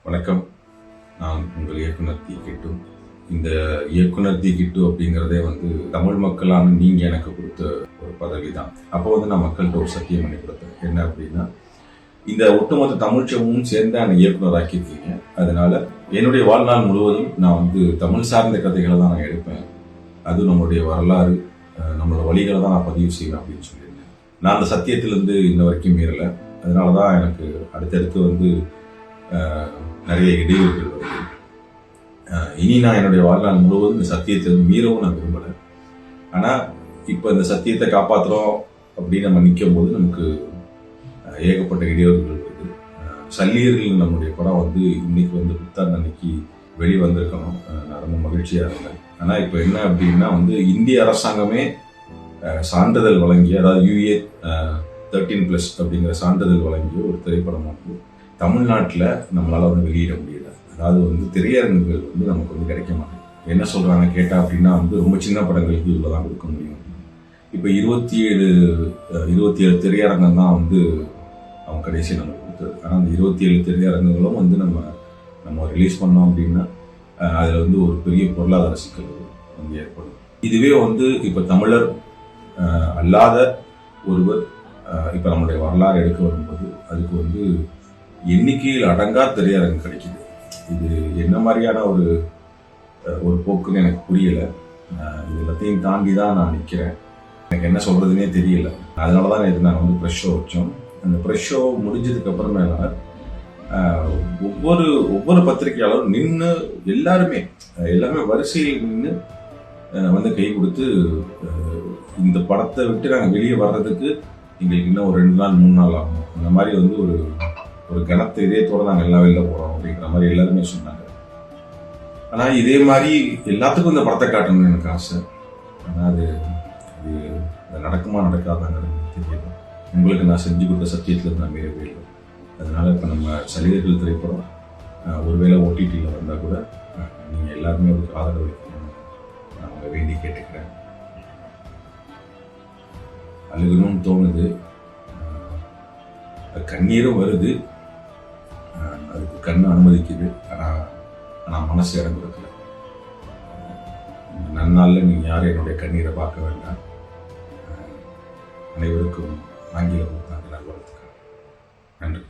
வணக்கம். நான் உங்கள் இயக்குனர் தி கிட்டு. இந்த இயக்குனர் தி கிட்டு அப்படிங்கிறதே தமிழ் மக்களான நீங்கள் எனக்கு கொடுத்த ஒரு பதவி தான். அப்போ நான் மக்கள்கிட்ட ஒரு சத்தியம் பண்ணி கொடுத்தேன். என்ன அப்படின்னா, இந்த ஒட்டுமொத்த தமிழ்ச்சமும் சேர்ந்து அந்த இயக்குனர் ஆக்கியிருக்கீங்க. அதனால என்னுடைய வாழ்நாள் முழுவதும் நான் தமிழ் சார்ந்த கதைகளை தான் நான் எடுப்பேன். அது நம்மளுடைய வரலாறு, நம்மளோட வழிகளை தான் நான் பதிவு செய்வேன் அப்படின்னு சொல்லியிருந்தேன். நான் அந்த சத்தியத்திலிருந்து இன்ன வரைக்கும் மீறலை. அதனால தான் எனக்கு அடுத்தடுத்து நிறைய இடையூறுகள் வருது. இனி நான் என்னுடைய வாழ்நாள் முழுவதும் இந்த சத்தியத்தை மீறவும் நான் விரும்பலை. ஆனால் இப்போ இந்த சத்தியத்தை காப்பாற்றுறோம் அப்படின்னு நம்ம நிற்கும் போது நமக்கு ஏகப்பட்ட இடையூறுகள் வருது. சல்லியர்கள் நம்முடைய படம் இன்னைக்கு புத்தாண்டு அன்னைக்கு வெளி வந்திருக்கணும். நான் ரொம்ப மகிழ்ச்சியாக இருந்தேன். ஆனால் இப்போ என்ன அப்படின்னா இந்திய அரசாங்கமே சான்றிதழ் வழங்கிய, அதாவது UA 13+ அப்படிங்கிற சான்றிதழ் வழங்கிய ஒரு திரைப்படம் தமிழ்நாட்டில் நம்மளால் வெளியிட முடியல. அதாவது திரையரங்குகள் நமக்கு கிடைக்க மாட்டேங்குது. என்ன சொல்கிறாங்க கேட்டால் அப்படின்னா ரொம்ப சின்ன படங்களுக்கு இவ்வளோ தான் கொடுக்க முடியும். இப்போ 27 திரையரங்கம் தான் அவங்க கடைசி நம்ம கொடுத்தது. ஆனால் அந்த 27 திரையரங்குகளும் நம்ம ரிலீஸ் பண்ணோம் அப்படின்னா அதில் ஒரு பெரிய பொருளாதார சிக்கல் ஏற்படும். இதுவே இப்போ தமிழர் அல்லாத ஒருவர் இப்போ நம்மளுடைய வரலாறு எடுக்க வரும்போது அதுக்கு எண்ணிக்கையில் அடங்கா திரையரங்கு கிடைக்குது. இது என்ன மாதிரியான ஒரு போக்குன்னு எனக்கு புரியலை. இது எல்லாத்தையும் தாண்டி தான் நான் நிற்கிறேன். எனக்கு என்ன சொல்கிறதுனே தெரியல. அதனால தான் இது நாங்கள் ப்ரெஷ் ஷோ வச்சோம். அந்த ப்ரெஷ் ஷோ முடிஞ்சதுக்கு அப்புறமேல ஒவ்வொரு பத்திரிகையாளரும் நின்று எல்லாருமே வரிசையில் நின்று கை கொடுத்து இந்த படத்தை விட்டு நாங்கள் வெளியே வர்றதுக்கு எங்களுக்கு இன்னும் ஒரு 2 நாள் 3 நாள் ஆகும். அந்த மாதிரி ஒரு கனத்த இதயத்தோடு நாங்கள் எல்லாம் வெளில போகிறோம் அப்படிங்கிற மாதிரி எல்லாருமே சொன்னாங்க. ஆனால் இதே மாதிரி எல்லாத்துக்கும் இந்த படத்தை காட்டணும்னு எனக்கு ஆசை. ஆனால் அது நடக்குமா நடக்காதாங்கிறது தெரியல. உங்களுக்கு நான் செஞ்சு கொடுத்த சத்தியத்தில் நான் மீறவே இல்லை. அதனால் இப்போ நம்ம சலிதர்கள் திரைப்படம் ஒருவேளை OTTயில் வந்தால் கூட நீங்கள் எல்லாருமே அதுக்கு ஆதரவு வைக்கணும்னு நான் அவங்க வேண்டி கேட்டுக்கிறேன். அழுகணும்னு தோணுது, கண்ணீரும் வருது, அதுக்கு கண்ணு அனுமதிக்குது. ஆனால் மனசு இடம் கொடுக்கல. நன்னாளில் நீங்கள் யாரும் என்னுடைய கண்ணீரை பார்க்க வேண்டாம். அனைவருக்கும் ஆங்கில புத்தாண்டு நல்வாழ்த்துக்கள். நன்றி.